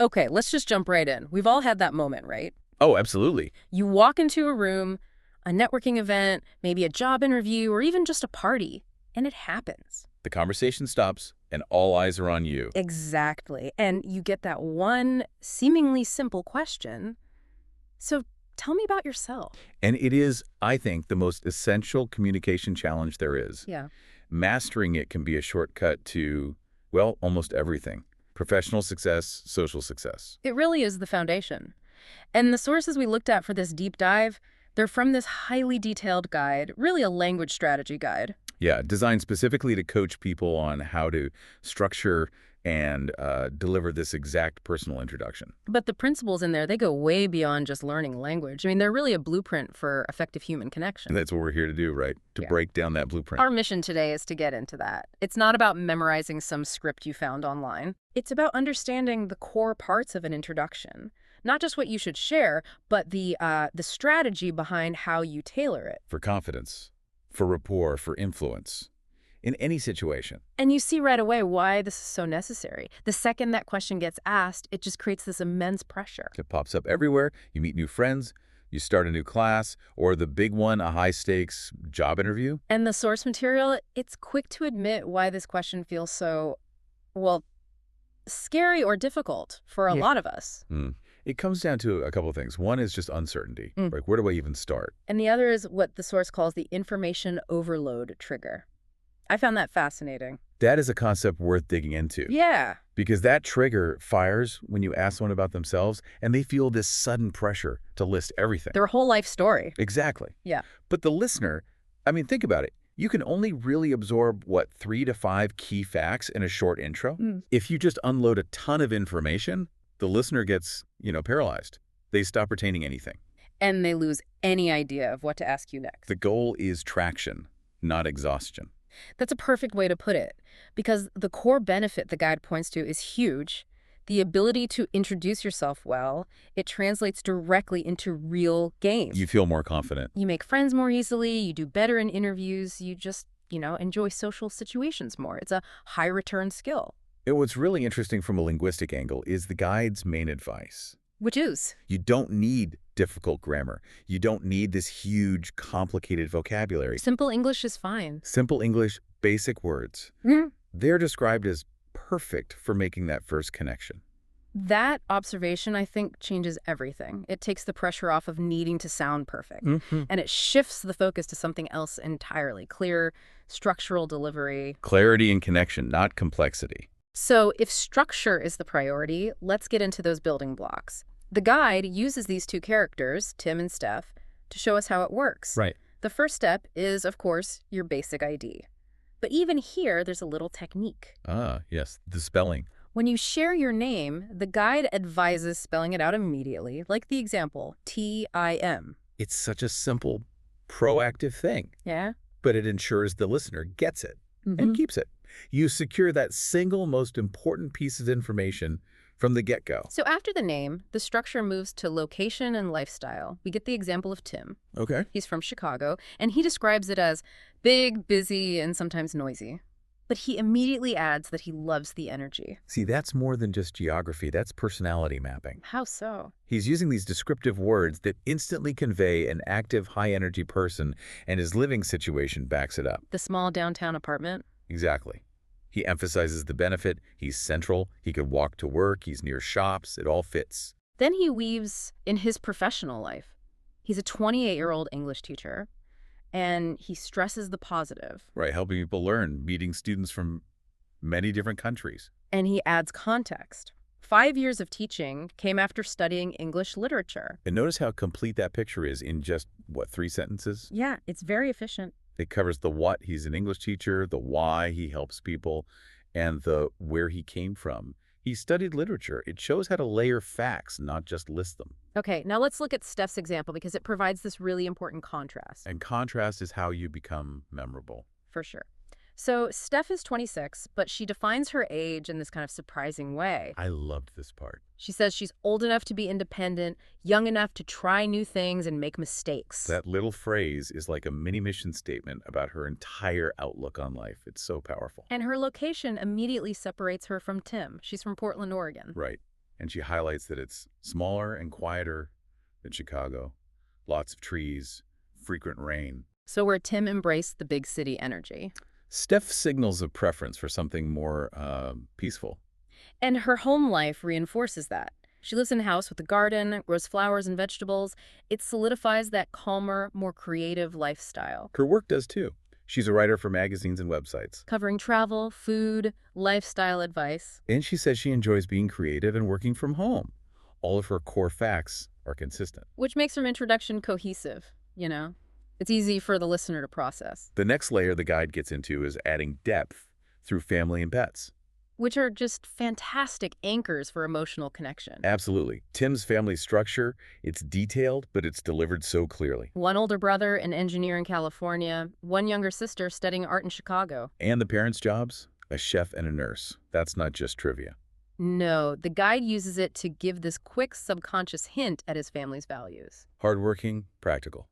Okay, let's just jump right in. We've all had that moment, right? Oh, absolutely. You walk into a room, a networking event, maybe a job interview, or even just a party, and it happens. The conversation stops, and all eyes are on you. Exactly. And you get that one seemingly simple question. So tell me about yourself. And it is, I think, the most essential communication challenge there is. Yeah. Mastering it can be a shortcut to, well, almost everything. Professional success, social success. It really is the foundation. And the sources we looked at for this deep dive, they're from this highly detailed guide, really a language strategy guide. Yeah, designed specifically to coach people on how to structure and deliver this exact personal introduction. But the principles in there, they go way beyond just learning language. I mean, they're really a blueprint for effective human connection. And that's what we're here to do, right? To Yeah. break down that blueprint. Our mission today is to get into that. It's not about memorizing some script you found online. It's about understanding the core parts of an introduction. Not just what you should share, but the strategy behind how you tailor it. For confidence, for rapport, for influence. In any situation. And you see right away why this is so necessary. The second that question gets asked, it just creates this immense pressure. It pops up everywhere. You meet new friends, you start a new class, or the big one, a high-stakes job interview. And the source material, it's quick to admit why this question feels so, well, scary or difficult for a lot of us. It comes down to a couple of things. One is just uncertainty. Like, where do I even start? And the other is what the source calls the information overload trigger. I found that fascinating. That is a concept worth digging into. Yeah. Because that trigger fires when you ask someone about themselves, and they feel this sudden pressure to list everything. Their whole life story. Exactly. Yeah. But the listener, I mean, think about it. You can only really absorb, what, 3 to 5 key facts in a short intro? If you just unload a ton of information, the listener gets, paralyzed. They stop retaining anything. And they lose any idea of what to ask you next. The goal is traction, not exhaustion. That's a perfect way to put it, because the core benefit the guide points to is huge. The ability to introduce yourself well, it translates directly into real gains. You feel more confident. You make friends more easily, you do better in interviews, you just, enjoy social situations more. It's a high-return skill. And what's really interesting from a linguistic angle is the guide's main advice. Which is? You don't need difficult grammar. You don't need this huge, complicated vocabulary. Simple English is fine. Simple English, basic words. They're described as perfect for making that first connection. That observation, I think, changes everything. It takes the pressure off of needing to sound perfect. And it shifts the focus to something else entirely. Clear, structural delivery. Clarity and connection, not complexity. So if structure is the priority, let's get into those building blocks. The guide uses these two characters, Tim and Stef, to show us how it works. Right. The first step is, of course, your basic ID. But even here, there's a little technique. Ah, yes, the spelling. When you share your name, the guide advises spelling it out immediately, like the example, T-I-M. It's such a simple, proactive thing. Yeah? But it ensures the listener gets it and keeps it. You secure that single most important piece of information from the get-go. So after the name, the structure moves to location and lifestyle. We get the example of Tim. Okay. He's from Chicago, and he describes it as big, busy, and sometimes noisy. But he immediately adds that he loves the energy. See, that's more than just geography. That's personality mapping. How so? He's using these descriptive words that instantly convey an active, high-energy person, and his living situation backs it up. The small downtown apartment? Exactly. He emphasizes the benefit. He's central. He could walk to work. He's near shops. It all fits. Then he weaves in his professional life. He's a 28-year-old English teacher, and he stresses the positive. Right, helping people learn, meeting students from many different countries. And he adds context. 5 years of teaching came after studying English literature. And notice how complete that picture is in just, what, 3 sentences? Yeah, it's very efficient. It covers the what, he's an English teacher, the why, he helps people, and the where he came from. He studied literature. It shows how to layer facts, not just list them. Okay, now let's look at Stef's example because it provides this really important contrast. And contrast is how you become memorable. For sure. So Stef is 26, but she defines her age in this kind of surprising way. I loved this part. She says she's old enough to be independent, young enough to try new things and make mistakes. That little phrase is like a mini mission statement about her entire outlook on life. It's so powerful. And her location immediately separates her from Tim. She's from Portland, Oregon. Right. and she highlights that it's smaller and quieter than Chicago. Lots of trees, frequent rain. So where Tim embraced the big city energy. Steph signals a preference for something more peaceful. And her home life reinforces that. She lives in a house with a garden, grows flowers and vegetables. It solidifies that calmer, more creative lifestyle. Her work does too. She's a writer for magazines and websites. Covering travel, food, lifestyle advice. And she says she enjoys being creative and working from home. All of her core facts are consistent. Which makes her introduction cohesive, you know? It's easy for the listener to process. The next layer the guide gets into is adding depth through family and pets. Which are just fantastic anchors for emotional connection. Absolutely. Tim's family structure, it's detailed, but it's delivered so clearly. One older brother, an engineer in California, one younger sister studying art in Chicago. And the parents' jobs? A chef and a nurse. That's not just trivia. No, the guide uses it to give this quick subconscious hint at his family's values. Hardworking, practical.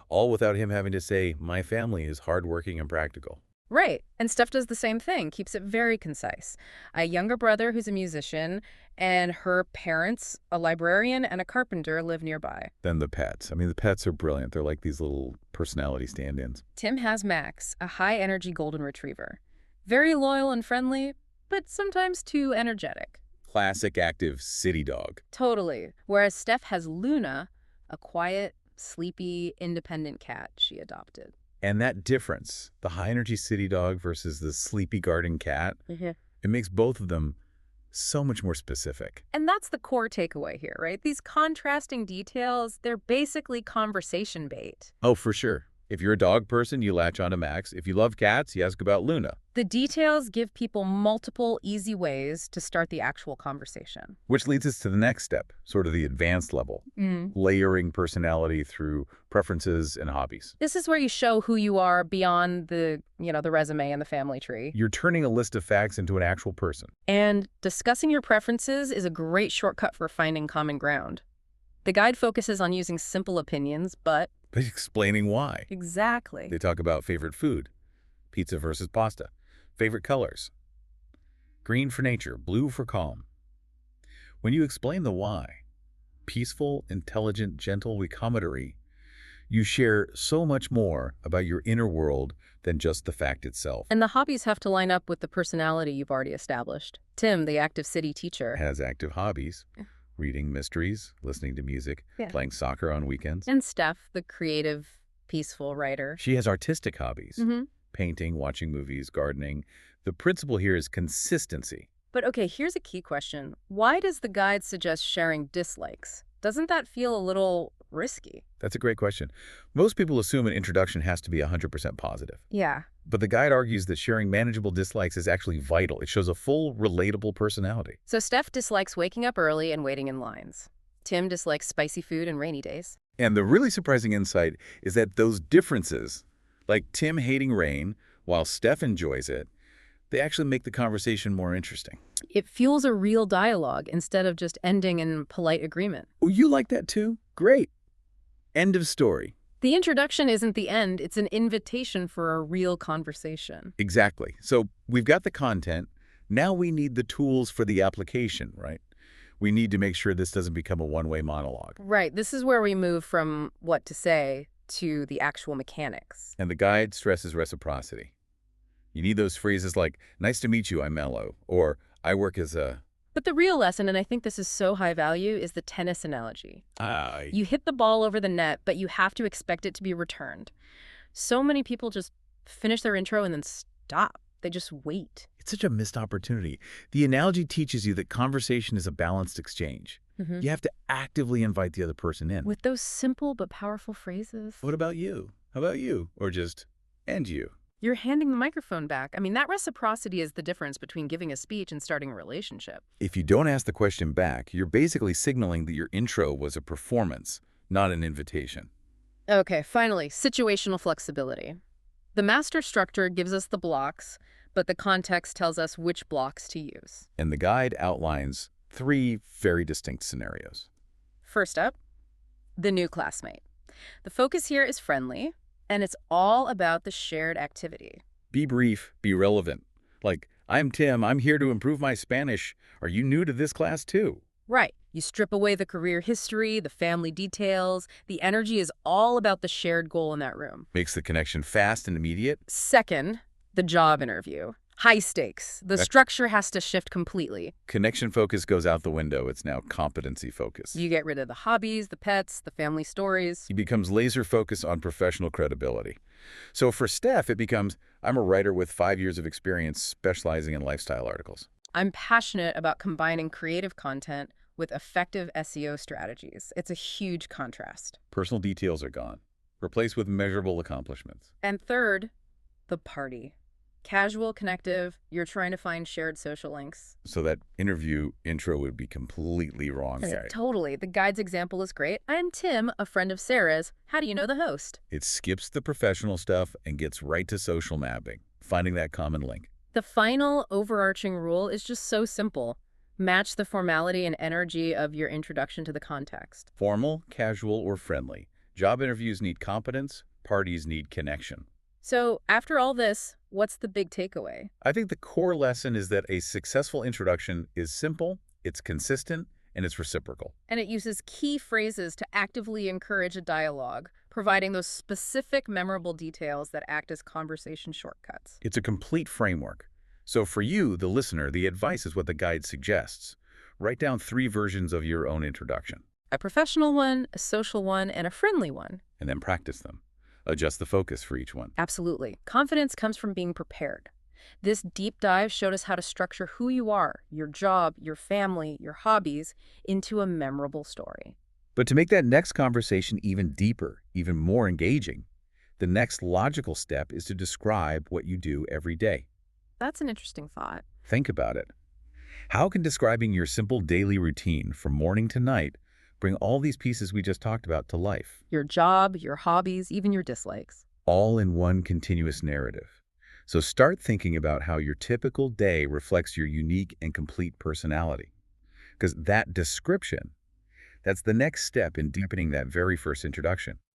All without him having to say, my family is hardworking and practical. Right. And Steph does the same thing, keeps it very concise. A younger brother who's a musician, and her parents, a librarian and a carpenter, live nearby. Then the pets. I mean, the pets are brilliant. They're like these little personality stand-ins. Tim has Max, a high-energy golden retriever. Very loyal and friendly, but sometimes too energetic. Classic active city dog. Totally. Whereas Steph has Luna, a quiet, sleepy, independent cat she adopted. And that difference, the high-energy city dog versus the sleepy garden cat, it makes both of them so much more specific. And that's the core takeaway here, right? These contrasting details, they're basically conversation bait. Oh, for sure. If you're a dog person, you latch onto Max. If you love cats, you ask about Luna. The details give people multiple, easy ways to start the actual conversation. Which leads us to the next step, sort of the advanced level, layering personality through preferences and hobbies. This is where you show who you are beyond the resume and the family tree. You're turning a list of facts into an actual person. And discussing your preferences is a great shortcut for finding common ground. The guide focuses on using simple opinions, but explaining why. Exactly. They talk about favorite food, pizza versus pasta, favorite colors, green for nature, blue for calm. When you explain the why, peaceful, intelligent, gentle recommentary, you share so much more about your inner world than just the fact itself. And the hobbies have to line up with the personality you've already established. Tim, the active city teacher, has active hobbies. Reading mysteries, listening to music, playing soccer on weekends. And Steph, the creative, peaceful writer. She has artistic hobbies, painting, watching movies, gardening. The principle here is consistency. But okay, here's a key question. Why does the guide suggest sharing dislikes? Doesn't that feel a little risky? That's a great question. Most people assume an introduction has to be 100% positive. Yeah. But the guide argues that sharing manageable dislikes is actually vital. It shows a full, relatable personality. So Steph dislikes waking up early and waiting in lines. Tim dislikes spicy food and rainy days. And the really surprising insight is that those differences, like Tim hating rain while Steph enjoys it, they actually make the conversation more interesting. It fuels a real dialogue instead of just ending in polite agreement. Oh, you like that too? Great. End of story. The introduction isn't the end, it's an invitation for a real conversation. Exactly. So we've got the content. Now we need the tools for the application, right? We need to make sure this doesn't become a one-way monologue. Right. This is where we move from what to say to the actual mechanics. And the guide stresses reciprocity. You need those phrases like, nice to meet you, I'm Mello, or I work as a... But the real lesson, and I think this is so high value, is the tennis analogy. You hit the ball over the net, but you have to expect it to be returned. So many people just finish their intro and then stop. They just wait. It's such a missed opportunity. The analogy teaches you that conversation is a balanced exchange. You have to actively invite the other person in. With those simple but powerful phrases. What about you? How about you? Or just, and you? You're handing the microphone back. I mean, that reciprocity is the difference between giving a speech and starting a relationship. If you don't ask the question back, you're basically signaling that your intro was a performance, not an invitation. Okay, finally, situational flexibility. The master structure gives us the blocks, but the context tells us which blocks to use. And the guide outlines 3 very distinct scenarios. First up, the new classmate. The focus here is friendly, and it's all about the shared activity. Be brief, be relevant. Like, I'm Tim, I'm here to improve my Spanish. Are you new to this class too? Right. You strip away the career history, the family details. The energy is all about the shared goal in that room. Makes the connection fast and immediate. Second, the job interview. High stakes. The That structure has to shift completely. connection focus goes out the window. It's now competency focus. You get rid of the hobbies, the pets, the family stories. He becomes laser focused on professional credibility. So for Steph, it becomes, I'm a writer with 5 years of experience specializing in lifestyle articles. I'm passionate about combining creative content with effective SEO strategies. It's a huge contrast. Personal details are gone, replaced with measurable accomplishments. And third, the party. Casual, connective, you're trying to find shared social links. So that interview intro would be completely wrong Yeah, there. totally. The guide's example is great. I'm Tim, a friend of Sarah's. How do you know the host? It skips the professional stuff and gets right to social mapping, finding that common link. The final overarching rule is just so simple. Match the formality and energy of your introduction to the context. Formal, casual, or friendly. Job interviews need competence, parties need connection. So, after all this, what's the big takeaway? I think the core lesson is that a successful introduction is simple, it's consistent, and it's reciprocal. And it uses key phrases to actively encourage a dialogue, providing those specific, memorable details that act as conversation shortcuts. It's a complete framework. So for you, the listener, the advice is what the guide suggests. Write down 3 versions of your own introduction, A professional one, a social one, and a friendly one. and then practice them. Adjust the focus for each one. Absolutely. Confidence comes from being prepared. This deep dive showed us how to structure who you are, your job, your family, your hobbies, into a memorable story. But to make that next conversation even deeper, even more engaging, the next logical step is to describe what you do every day. That's an interesting thought. Think about it. How can describing your simple daily routine from morning to night bring all these pieces we just talked about to life, Your job, your hobbies, even your dislikes. all in one continuous narrative? So start thinking about how your typical day reflects your unique and complete personality. Because that description, that's the next step in deepening that very first introduction.